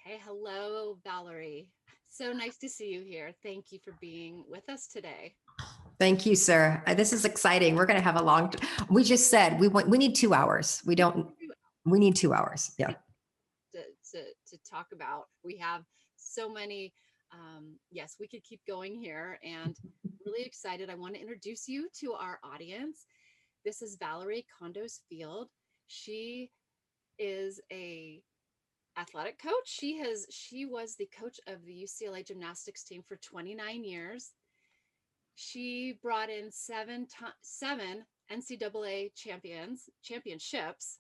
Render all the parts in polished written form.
Hey, hello, Valerie. So nice to see you here. Thank you for being with us today. Thank you, sir. This is exciting. We're going to have a long. We just said we need 2 hours. We don't. We need 2 hours. Yeah. To, to talk about. We have so many. Yes, we could keep going here, and really excited. I want to introduce you to our audience. This is Valorie Kondos Field. She is a athletic coach. She was the coach of the UCLA gymnastics team for 29 years. She brought in seven NCAA championships.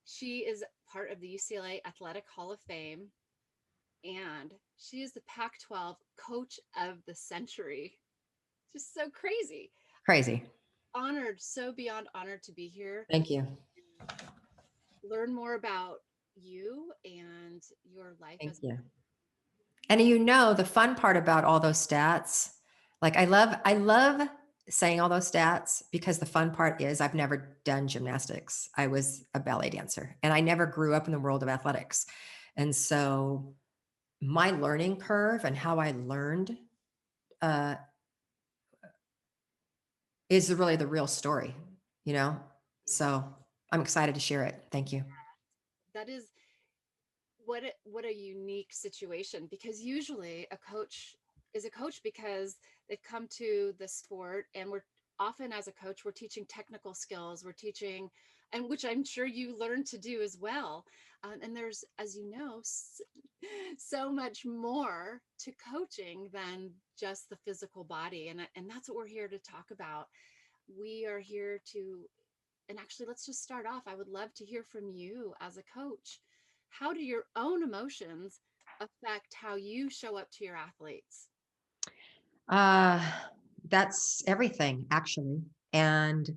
She is part of the UCLA Athletic Hall of Fame, and she is the Pac-12 Coach of the Century. Just so crazy. Crazy. Honored, so beyond honored to be here. Thank you. Learn more about you and your life Thank as. you. And the fun part about all those stats, like I love saying all those stats because the fun part is I've never done gymnastics. I was a ballet dancer and I never grew up in the world of athletics. And so my learning curve and how I learned uh, is really the real story, you know? So I'm excited to share it. Thank you. That is what a unique situation, because usually a coach is a coach because they've come to the sport, and we're often, as a coach, we're teaching technical skills, we're teaching, and which I'm sure you learned to do as well. And there's, as you know, so much more to coaching than just the physical body, and that's what we're here to talk about. We are here to, and actually, let's just start off. I would love to hear from you as a coach. How do your own emotions affect how you show up to your athletes? Uh, that's everything actually. And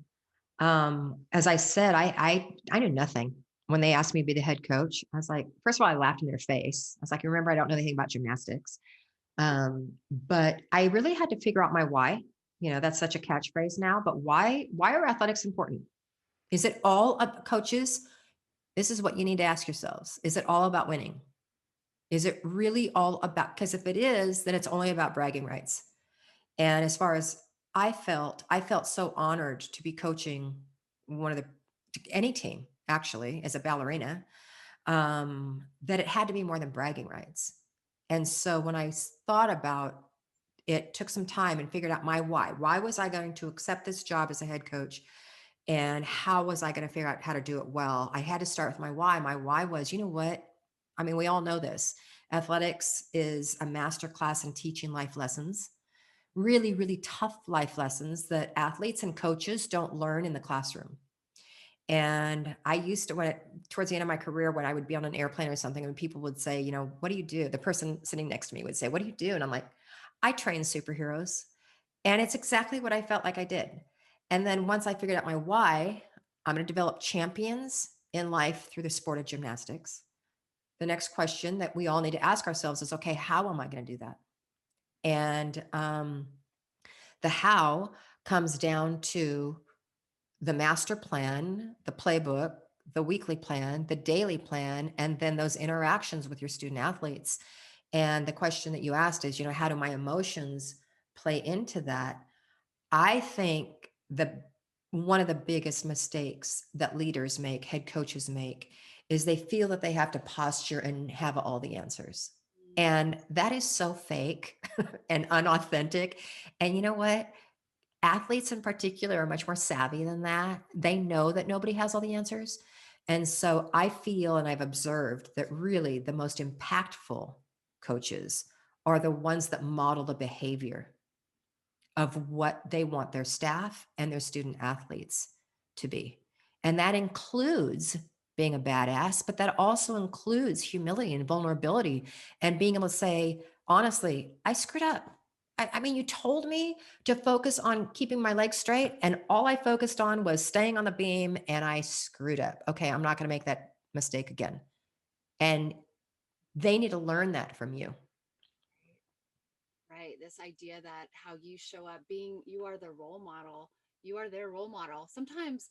as I said, I knew nothing when they asked me to be the head coach. I was like, first of all, I laughed in their face. I was like, remember, I don't know anything about gymnastics. But I really had to figure out my why. That's such a catchphrase now, but why are athletics important? Is it all up coaches? This is what you need to ask yourselves. Is it all about winning? Is it really all about, because if it is, then it's only about bragging rights. And as far as I felt so honored to be coaching one of the any team actually as a ballerina, that it had to be more than bragging rights. And so when I thought about it, took some time and figured out my why. Why was I going to accept this job as a head coach? And how was I going to figure out how to do it well? I had to start with my why. My why was, you know what? I mean, we all know this. Athletics is a master class in teaching life lessons, really, really tough life lessons that athletes and coaches don't learn in the classroom. And I used to, towards the end of my career, when I would be on an airplane or something, and people would say, what do you do? The person sitting next to me would say, what do you do? And I'm like, I train superheroes. And it's exactly what I felt like I did. And then once I figured out my why, I'm going to develop champions in life through the sport of gymnastics. The next question that we all need to ask ourselves is, okay, how am I going to do that? And the how comes down to the master plan, the playbook, the weekly plan, the daily plan, and then those interactions with your student athletes. And the question that you asked is, how do my emotions play into that? I think the one of the biggest mistakes that leaders make, head coaches make, is they feel that they have to posture and have all the answers. Mm. And that is so fake and unauthentic. And you know what? Athletes in particular are much more savvy than that. They know that nobody has all the answers. And so I feel and I've observed that really the most impactful coaches are the ones that model the behavior of what they want their staff and their student athletes to be. And that includes being a badass, but that also includes humility and vulnerability and being able to say, honestly, I screwed up. I mean, you told me to focus on keeping my legs straight, and all I focused on was staying on the beam, and I screwed up. Okay, I'm not going to make that mistake again. And they need to learn that from you. Right. This idea that how you show up, being, you are the role model, you are their role model. Sometimes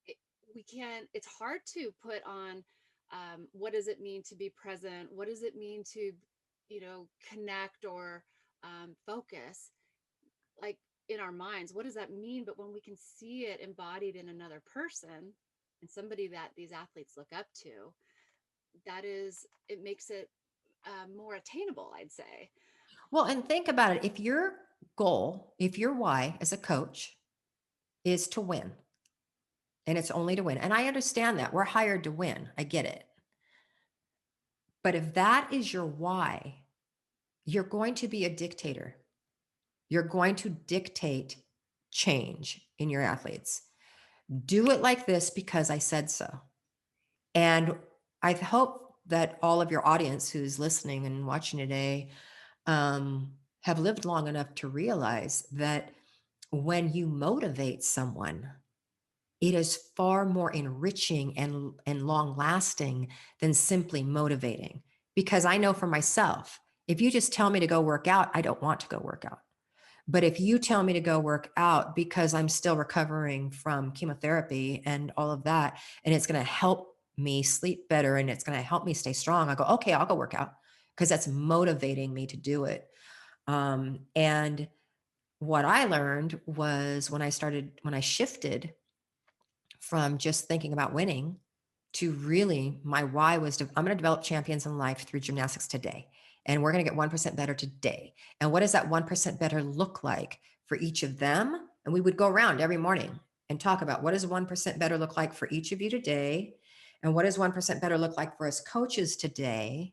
it, we can, it's hard to put on What does it mean to be present? What does it mean to, connect or focus? Like in our minds, what does that mean? But when we can see it embodied in another person and somebody that these athletes look up to, it makes it more attainable, I'd say. Well, and think about it. If your goal, if your why as a coach is to win, and it's only to win, and I understand that we're hired to win, I get it. But if that is your why, you're going to be a dictator. You're going to dictate change in your athletes. Do it like this because I said so. And I hope that all of your audience who's listening and watching today have lived long enough to realize that when you motivate someone, it is far more enriching and long lasting than simply motivating. Because I know for myself, if you just tell me to go work out, I don't want to go work out. But if you tell me to go work out because I'm still recovering from chemotherapy and all of that, and it's going to help me sleep better and it's going to help me stay strong, I go, okay, I'll go work out because that's motivating me to do it. And what I learned was when I shifted from just thinking about winning to really my why was I'm going to develop champions in life through gymnastics today. And we're going to get 1% better today. And what does that 1% better look like for each of them? And we would go around every morning and talk about what does 1% better look like for each of you today? And what does 1% better look like for us coaches today?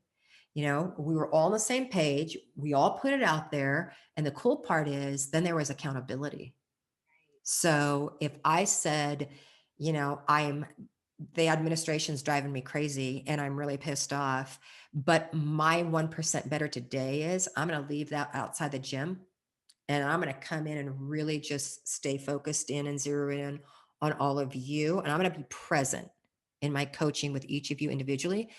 We were all on the same page. We all put it out there. And the cool part is then there was accountability. So if I said, the administration's driving me crazy and I'm really pissed off, but my 1% better today is I'm going to leave that outside the gym and I'm going to come in and really just stay focused in and zero in on all of you. And I'm going to be present in my coaching with each of you individually.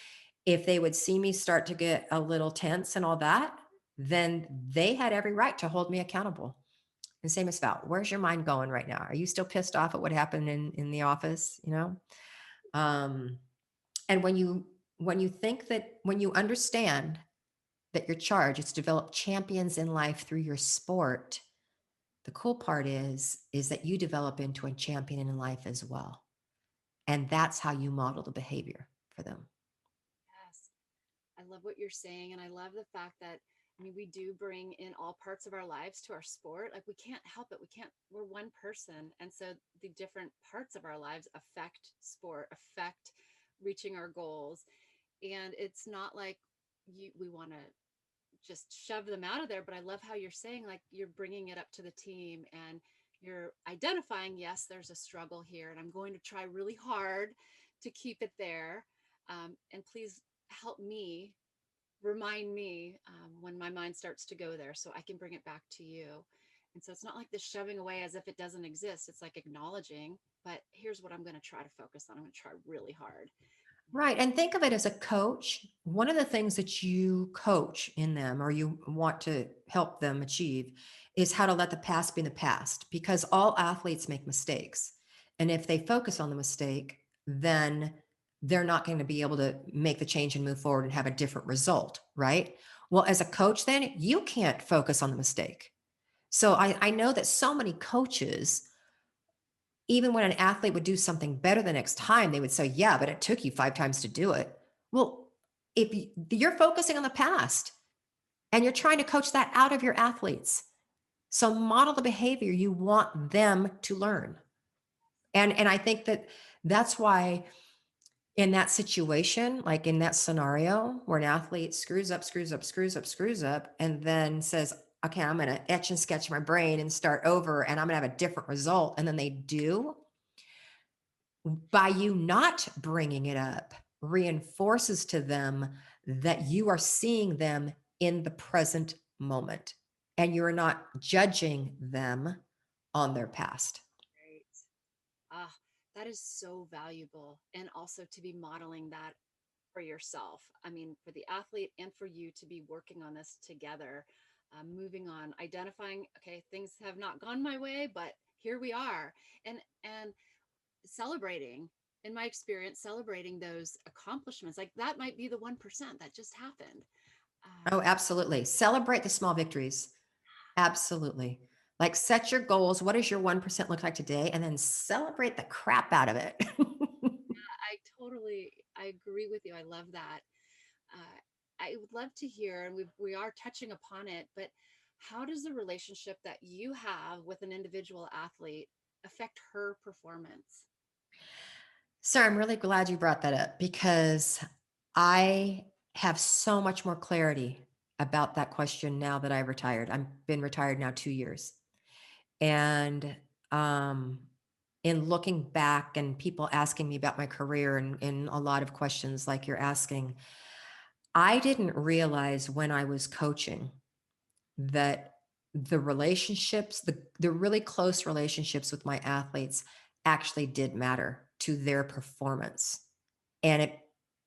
If they would see me start to get a little tense and all that, then they had every right to hold me accountable. And same as Val, where's your mind going right now? Are you still pissed off at what happened in the office? Um, and when you understand that your charge is to develop champions in life through your sport, the cool part is that you develop into a champion in life as well. And that's how you model the behavior for them. Yes. I love what you're saying. And I love the fact that, we do bring in all parts of our lives to our sport. Like we can't help it. We're one person. And so the different parts of our lives affect sport, affect reaching our goals. And it's not like we want to just shove them out of there. But I love how you're saying, like, you're bringing it up to the team and you're identifying, yes, there's a struggle here. And I'm going to try really hard to keep it there. And please help me, remind me when my mind starts to go there so I can bring it back to you. And so it's not like this shoving away as if it doesn't exist. It's like acknowledging, but here's what I'm going to try to focus on. I'm going to try really hard. Right. And think of it as a coach. One of the things that you coach in them or you want to help them achieve is how to let the past be in the past because all athletes make mistakes. And if they focus on the mistake, then they're not going to be able to make the change and move forward and have a different result. Right. Well, as a coach, then you can't focus on the mistake. So I know that so many coaches, even when an athlete would do something better the next time, they would say, yeah, but it took you 5 times to do it. Well, if you're focusing on the past and you're trying to coach that out of your athletes, so model the behavior you want them to learn. And I think that's why in that situation, like in that scenario where an athlete screws up, and then says, okay, I'm going to etch and sketch my brain and start over and I'm going to have a different result. And then they do, by you not bringing it up reinforces to them that you are seeing them in the present moment and you're not judging them on their past. Right. Ah, that is so valuable. And also to be modeling that for yourself. For the athlete and for you to be working on this together, moving on, identifying, okay, things have not gone my way, but here we are. And celebrating in my experience, celebrating those accomplishments, like that might be the 1% that just happened. Oh, absolutely. Celebrate the small victories. Absolutely. Like set your goals. What does your 1% look like today? And then celebrate the crap out of it. I agree with you. I love that. Uh, I would love to hear, and we are touching upon it, but how does the relationship that you have with an individual athlete affect her performance? So I'm really glad you brought that up because I have so much more clarity about that question now that I've retired. I've been retired now 2 years. And um, in looking back and people asking me about my career and a lot of questions like you're asking, I didn't realize when I was coaching that the relationships, the really close relationships with my athletes actually did matter to their performance. And it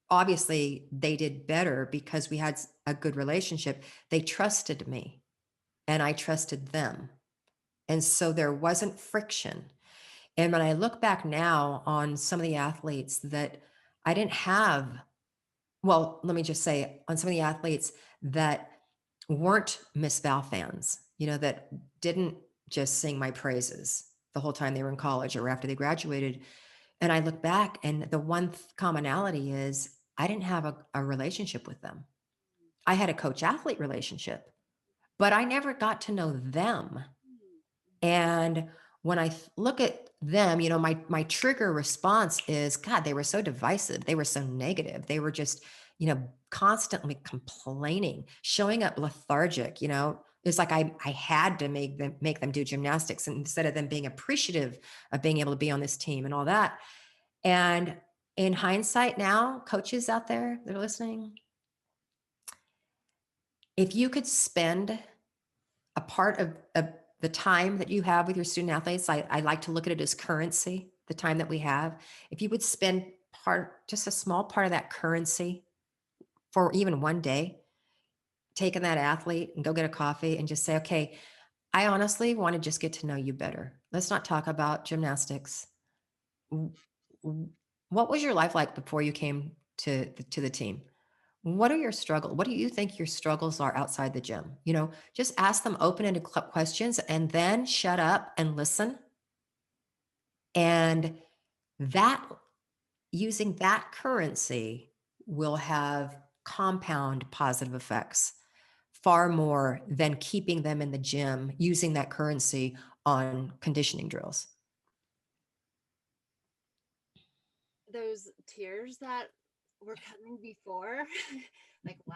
obviously they did better because we had a good relationship. They trusted me and I trusted them. And so there wasn't friction. And when I look back now on some of the athletes that I didn't have, well, let me just say on some of the athletes that weren't Miss Val fans, that didn't just sing my praises the whole time they were in college or after they graduated. And I look back and the one commonality is I didn't have a relationship with them. I had a coach athlete relationship, but I never got to know them. And when I look at them, my trigger response is, God, they were so divisive. They were so negative. They were just, constantly complaining, showing up lethargic. It's like I had to make them do gymnastics instead of them being appreciative of being able to be on this team and all that. And in hindsight now, coaches out there that are listening, if you could spend a part of the time that you have with your student athletes, I like to look at it as currency, the time that we have. If you would spend just a small part of that currency for even one day, taking that athlete and go get a coffee and just say, okay, I honestly want to just get to know you better. Let's not talk about gymnastics. W- w- What was your life like before you came to the team? What are your struggles? What do you think your struggles are outside the gym? Just ask them open-ended questions and then shut up and listen. And that using that currency will have compound positive effects far more than keeping them in the gym using that currency on conditioning drills. Those tears that were coming before, like, wow,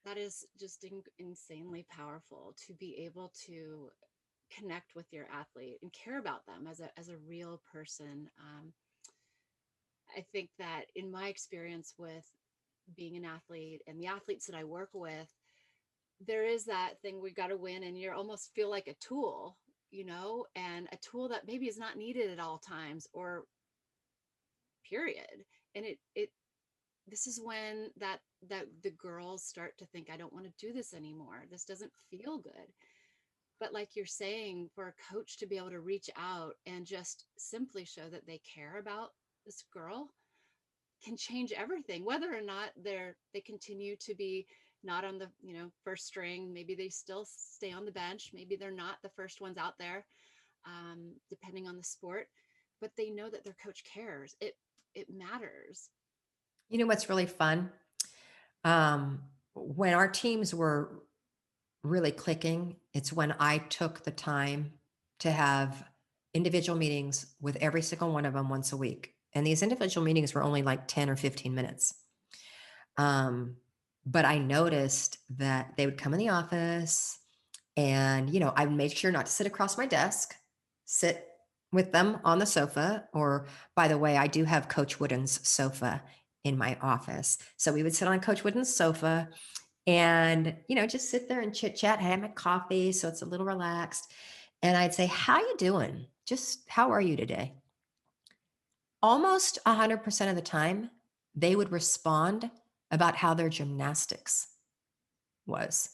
that is just insanely powerful to be able to connect with your athlete and care about them as a real person. I think that in my experience with being an athlete and the athletes that I work with, there is that thing we got to win, and you almost feel like a tool, and a tool that maybe is not needed at all times or period. And it this is when that the girls start to think, I don't want to do this anymore. This doesn't feel good. But like you're saying, for a coach to be able to reach out and just simply show that they care about this girl can change everything, whether or not they continue to be not on the first string. Maybe they still stay on the bench, maybe they're not the first ones out there, depending on the sport, but they know that their coach cares. It matters. You know what's really fun? Um, when our teams were really clicking, it's when I took the time to have individual meetings with every single one of them once a week. And these individual meetings were only like 10 or 15 minutes. Um, but I noticed that they would come in the office and, I would make sure not to sit across my desk, sit with them on the sofa. Or, by the way, I do have Coach Wooden's sofa in my office. So we would sit on Coach Wooden's sofa and, just sit there and chit chat, have my coffee. So it's a little relaxed. And I'd say, how you doing? Just how are you today? Almost 100% of the time, they would respond about how their gymnastics was,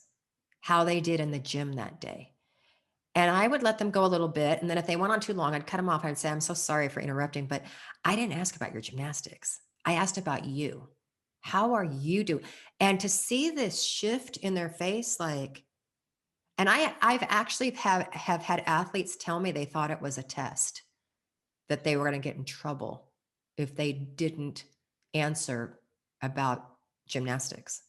how they did in the gym that day. And I would let them go a little bit. And then if they went on too long, I'd cut them off. I'd say, I'm so sorry for interrupting, but I didn't ask about your gymnastics. I asked about you. How are you doing? And to see this shift in their face, like, and I've actually have had athletes tell me they thought it was a test, that they were going to get in trouble if they didn't answer about gymnastics.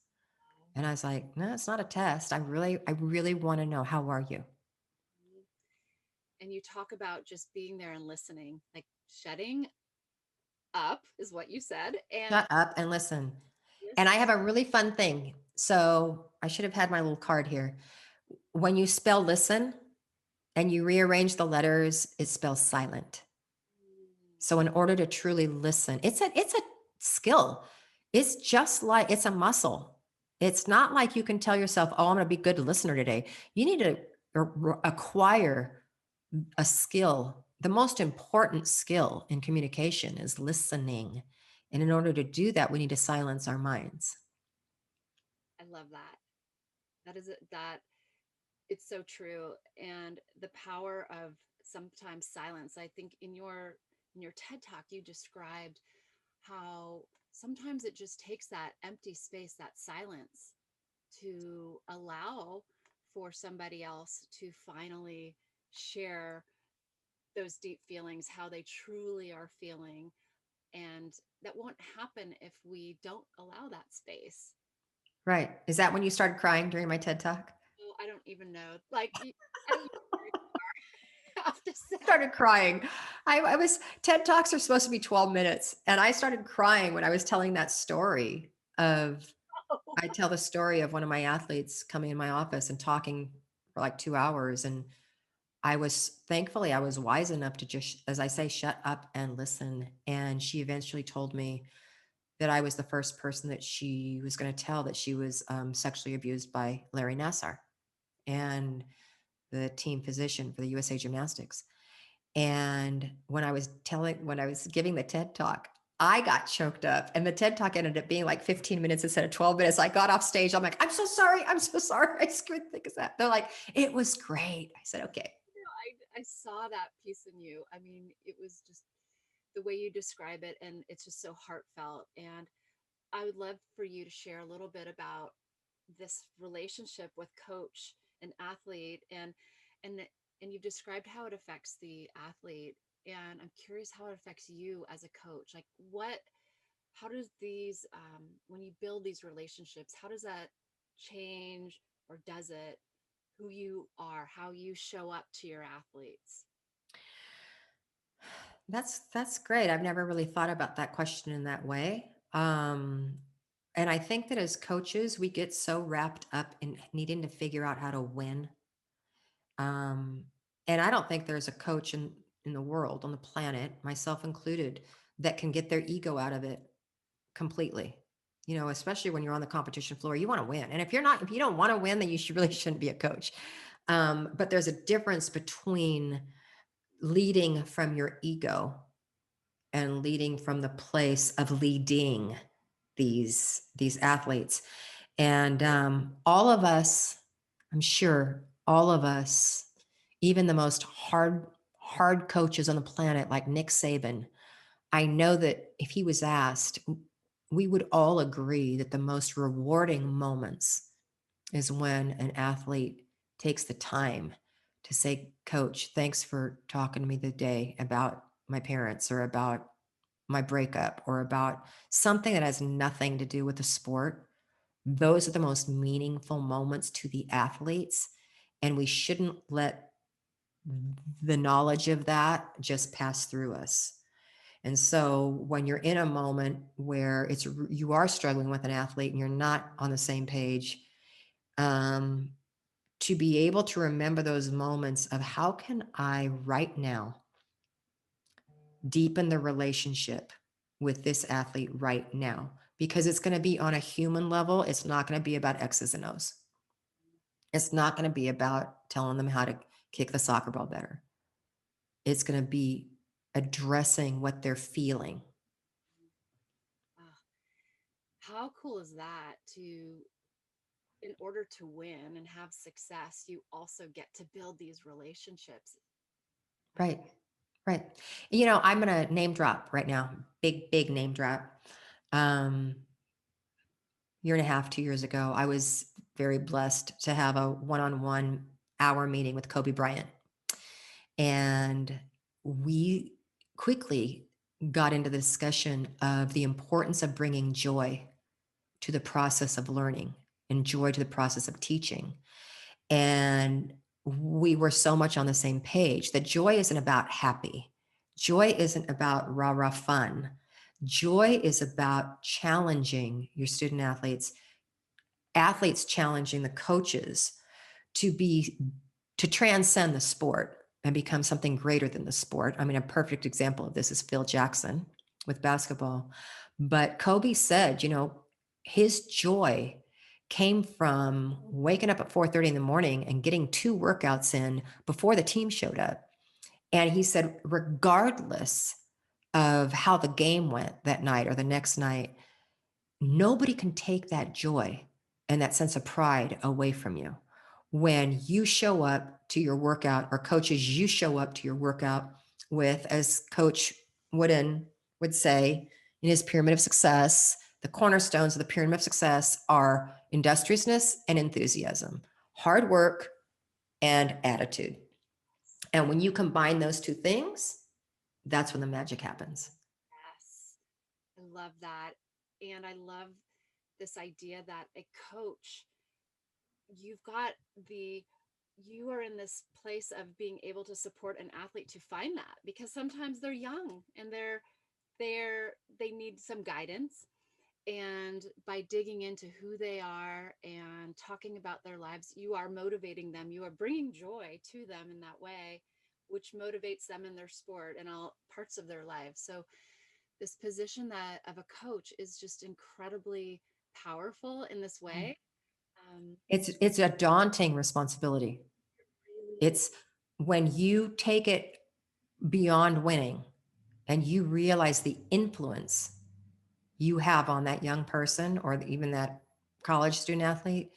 And I was like, no, it's not a test. I really want to know, how are you? And you talk about just being there and listening, like shutting up is what you said, and Shut up and listen. And listen. I have a really fun thing. So I should have had my little card here. When you spell listen and you rearrange the letters, it spells silent. So in order to truly listen, it's a skill. It's just like it's a muscle. It's not like you can tell yourself, "Oh, I'm going to be a good listener today." You need to acquire a skill. The most important skill in communication is listening. And in order to do that, we need to silence our minds. I love that. That it's so true. And the power of sometimes silence. I think in your TED talk you described how sometimes it just takes that empty space, that silence, to allow for somebody else to finally share those deep feelings, how they truly are feeling. And that won't happen if we don't allow that space. Right. Is that when you started crying during my TED talk? Oh, I don't even know. Like, I don't have to say. Started crying. I was TED Talks are supposed to be 12 minutes. And I started crying when I was telling that story of I tell the story of one of my athletes coming in my office and talking for like 2 hours. And thankfully, I was wise enough to just, as I say, shut up and listen. And she eventually told me that I was the first person that she was going to tell that she was sexually abused by Larry Nassar and the team physician for the USA Gymnastics. And when I was giving the TED talk, I got choked up and the TED talk ended up being like 15 minutes instead of 12 minutes. I got off stage. I'm like, I'm so sorry. I'm so sorry. I couldn't think of that. They're like, it was great. I said, okay. I saw that piece in you. I mean, it was just the way you describe it, and it's just so heartfelt. And I would love for you to share a little bit about this relationship with coach and athlete, and and you've described how it affects the athlete. And I'm curious how it affects you as a coach. Like, how does these, when you build these relationships, how does that change, or does it, who you are, how you show up to your athletes? That's great. I've never really thought about that question in that way. And I think that as coaches, we get so wrapped up in needing to figure out how to win. Um, and I don't think there's a coach in the world, on the planet, myself included, that can get their ego out of it completely. Especially when you're on the competition floor, you want to win. And if you don't want to win, then you really shouldn't be a coach. But there's a difference between leading from your ego and leading from the place of leading these athletes. And all of us, I'm sure, all of us, even the most hard coaches on the planet, like Nick Saban, I know that if he was asked, we would all agree that the most rewarding moments is when an athlete takes the time to say, "Coach, thanks for talking to me today about my parents or about my breakup or about something that has nothing to do with the sport." Those are the most meaningful moments to the athletes. And we shouldn't let the knowledge of that just pass through us. And so when you're in a moment where you are struggling with an athlete and you're not on the same page, um, to be able to remember those moments of how can I right now deepen the relationship with this athlete right now? Because it's going to be on a human level. It's not going to be about X's and O's. It's not going to be about telling them how to kick the soccer ball better. It's going to be addressing what they're feeling. Ah, how cool is that, to in order to win and have success, you also get to build these relationships. Right. Right. You know, I'm going to name drop right now. Big, big name drop. Um, Year and a half, 2 years ago, I was very blessed to have a one-on-one hour meeting with Kobe Bryant. And we quickly got into the discussion of the importance of bringing joy to the process of learning and joy to the process of teaching. And we were so much on the same page that joy isn't about happy. Joy isn't about rah rah fun. Joy is about challenging your student athletes, athletes challenging the coaches to be, to transcend the sport and become something greater than the sport. I mean, a perfect example of this is Phil Jackson with basketball. But Kobe said, you know, his joy came from waking up at 4:30 in the morning and getting 2 workouts in before the team showed up. And he said, regardless of how the game went that night or the next night, nobody can take that joy and that sense of pride away from you. When you show up to your workout, or coaches, you show up to your workout with, as Coach Wooden would say in his pyramid of success, the cornerstones of the pyramid of success are industriousness and enthusiasm, hard work and attitude. And when you combine those two things, that's when the magic happens. Yes, I love that. And I love this idea that a coach, you've got the, you are in this place of being able to support an athlete to find that, because sometimes they're young and they need some guidance. And by digging into who they are and talking about their lives, you are motivating them, you are bringing joy to them in that way, which motivates them in their sport and all parts of their lives. So this position that of a coach is just incredibly powerful in this way. um, It's a daunting responsibility. really is. It's when you take it beyond winning and you realize the influence you have on that young person or even that college student athlete,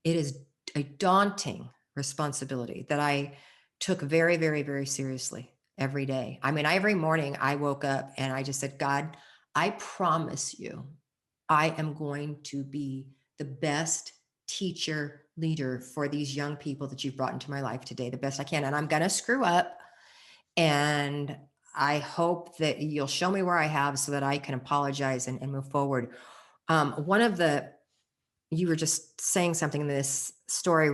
it is a daunting responsibility that I took very, very, very seriously every day. I mean, every morning I woke up and I just said, God, I promise you, I am going to be the best teacher, leader for these young people that you've brought into my life today, the best I can. And I'm going to screw up. And I hope that you'll show me where I have so that I can apologize and move forward. One of the, you were just saying something in this story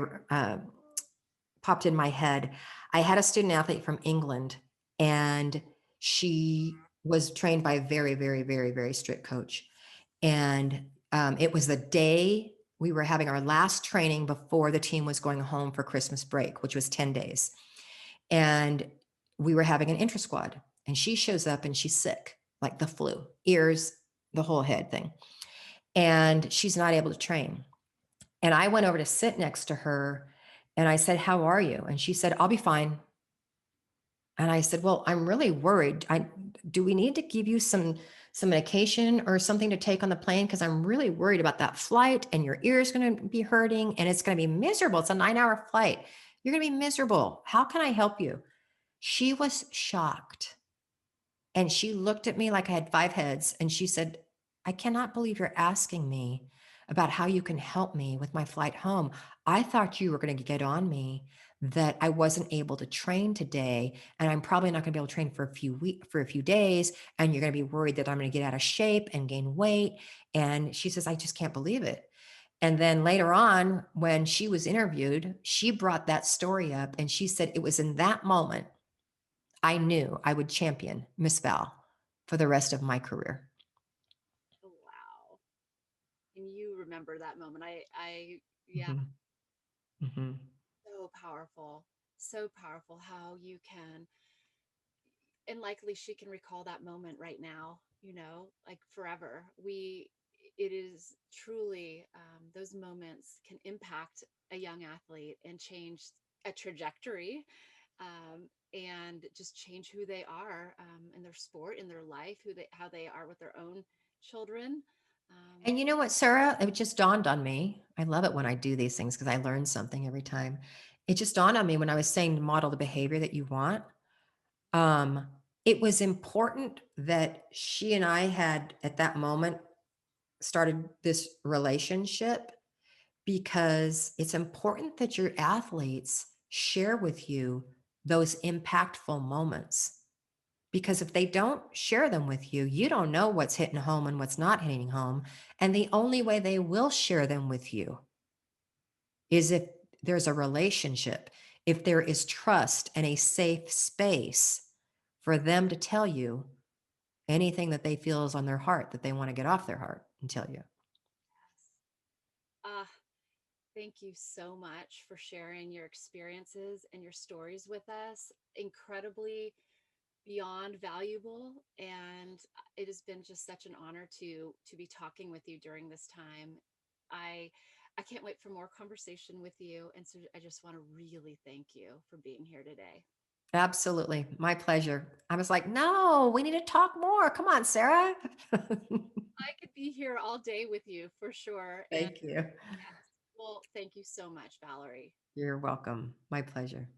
popped in my head. I had a student athlete from England, and she was trained by a very, very, very, very strict coach. And it was the day we were having our last training before the team was going home for Christmas break, which was 10 days. And we were having an intra squad, and she shows up and she's sick, like the flu, ears, the whole head thing. And she's not able to train. And I went over to sit next to her and I said, how are you? And she said, I'll be fine. And I said, well, I'm really worried. Do we need to give you some medication or something to take on the plane? Because I'm really worried about that flight, and your ear is going to be hurting and it's going to be miserable. It's a 9-hour flight. You're going to be miserable. How can I help you? She was shocked. And she looked at me like I had 5 heads. And she said, I cannot believe you're asking me about how you can help me with my flight home. I thought you were going to get on me that I wasn't able to train today. And I'm probably not going to be able to train for a few days. And you're going to be worried that I'm going to get out of shape and gain weight. And she says, I just can't believe it. And then later on, when she was interviewed, she brought that story up and she said, it was in that moment I knew I would champion Miss Val for the rest of my career. Oh, wow. And you remember that moment. Yeah, Mhm, mhm. so powerful. So powerful how you can, and likely she can recall that moment right now, like forever. It is truly, those moments can impact a young athlete and change a trajectory, and just change who they are, in their sport, in their life, how they are with their own children. Um, And you know what, Sarah? It just dawned on me. I love it when I do these things because I learn something every time. It just dawned on me when I was saying to model the behavior that you want. Um, it was important that she and I had at that moment started this relationship because it's important that your athletes share with you those impactful moments. Because if they don't share them with you, you don't know what's hitting home and what's not hitting home. And the only way they will share them with you is if there's a relationship, if there is trust and a safe space for them to tell you anything that they feel is on their heart that they want to get off their heart and tell you. yes. Uh, Thank you so much for sharing your experiences and your stories with us. Incredibly beyond valuable, and it has been just such an honor to be talking with you during this time. I I can't wait for more conversation with you, and so I just want to really thank you for being here today. Absolutely. My pleasure. I was like, no, we need to talk more. Come on, Sarah. I could be here all day with you for sure. And Thank you. yes, well, thank you so much, Valerie. You're welcome. My pleasure.